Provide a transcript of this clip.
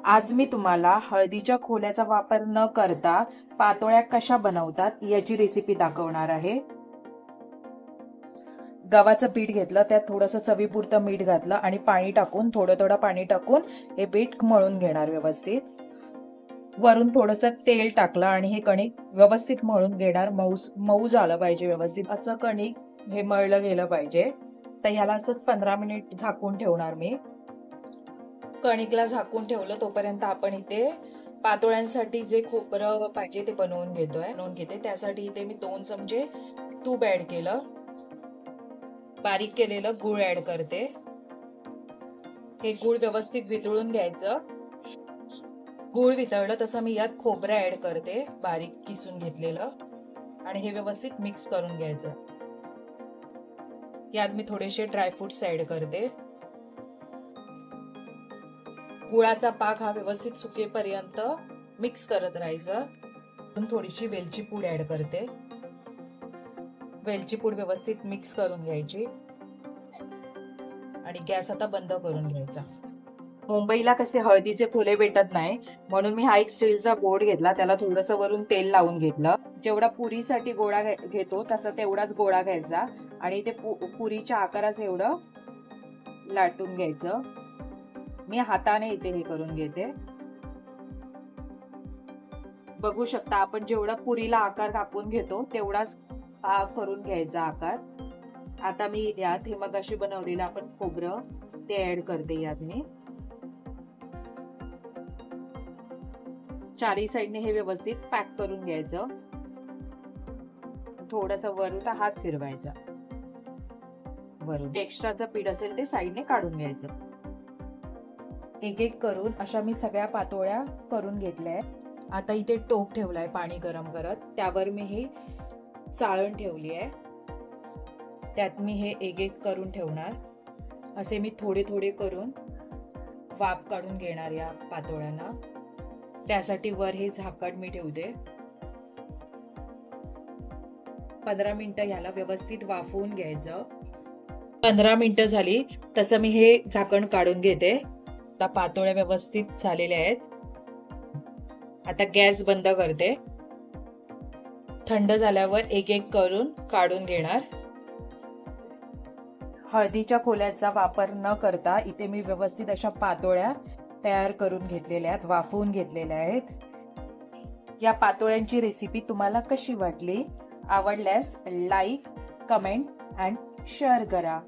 आज मी तुम्हाला हळदीच्या खोल्याचा वापर न करता पातोळ्या कशा बनवतात याची रेसिपी दाखवणार आहे। गव्हाचं पीठ घेतलं, त्यात थोडंसं चवीपुरतं मीठ घातलं आणि पाणी टाकून थोडं पाणी टाकून हे पीठ मळून घेणार व्यवस्थित। वरून थोडंसं तेल टाकलं आणि हे कणिक व्यवस्थित मळून घेणार। मऊ झालं पाहिजे व्यवस्थित असं कणिक हे मळलं गेलं पाहिजे। तर ह्याला असंच 15 मिनिट झाकून ठेवणार मी। कणिकला झाकून ठेवलं तोपर्यंत आपण इथे पातोळ्यांसाठी जे खोबरं पाहिजे ते बनवून घेते। त्यासाठी इथे मी 2 चमचे तूप ऍड केलं, बारीक केलेलं गूळ ऍड करते। हे गूळ व्यवस्थित वितळून घ्यायचं। गूळ वितळलं तसं मी यात खोबरं ऍड करते, बारीक किसून घेतलेलं, आणि हे व्यवस्थित मिक्स करून घ्यायचं। यात मी थोडेसे ड्रायफ्रुट्स ऍड करते। गुळाचा पाक हा व्यवस्थित सुकेपर्यंत मिक्स करत राहायचं। थोडीशी वेलची पूड ऍड करते। वेलची पूड व्यवस्थित मिक्स करून घ्यायची आणि गॅस आता बंद करून घ्यायचा। मुंबईला कसे हळदीचे खोले भेटत नाही, म्हणून मी हा एक स्टीलचा बोर्ड घेतला, त्याला थोडंसं वरून तेल लावून घेतलं। जेवढा पुरीसाठी गोळा घेतो तसा तेवढाच गोळा घ्यायचा आणि ते पुरीच्या आकाराचं एवढं लाटून घ्यायचं। मी हाताने इथे हे करून घेते। बघू शकता आपण जेवढा पुरीला आकार कापून घेतो तेवढाच हा करून घ्यायचा आकार। आता मी यात हे मगाशी बनवलेलं आपण खोबरं ते ऍड करते यात मी। चारी साइडने हे व्यवस्थित पॅक करून घ्यायचं। थोडंसं वरून हात फिरवायचा, वरून एक्स्ट्राचं पीठ असेल ते साइडने काढून घ्यायचं। एक एक करून अशा मी सगळ्या पातोळ्या करून घेतल्या। आता इथे टोप ठेवलाय पाणी गरम करत, त्यावर मी हे चाळण ठेवली आहे, त्यात मी हे एक एक करून ठेवणार। असे मी थोडे करून वाफ काढून घेणार या पातोळ्यांना। त्यासाठी वर हे झाकण मी ठेवते। 15 मिनिटं याला व्यवस्थित वाफवून घ्यायचं। 15 मिनिटं झाली तसं मी हे झाकण काढून घेते। आता पातोळ्या व्यवस्थित झालेल्या आहेत। आता गॅस बंद करते। थंड झाल्यावर एक एक करून काढून घेणार। हळदीच्या खोल्याचा वापर न करता इथे मी व्यवस्थित अशा पातोळ्या तयार करून घेतलेल्या आहेत, वाफवून घेतलेल्या आहेत। या पातोळ्यांची रेसिपी तुम्हाला कशी वाटली? आवडल्यास लाईक, कमेंट अँड शेअर करा।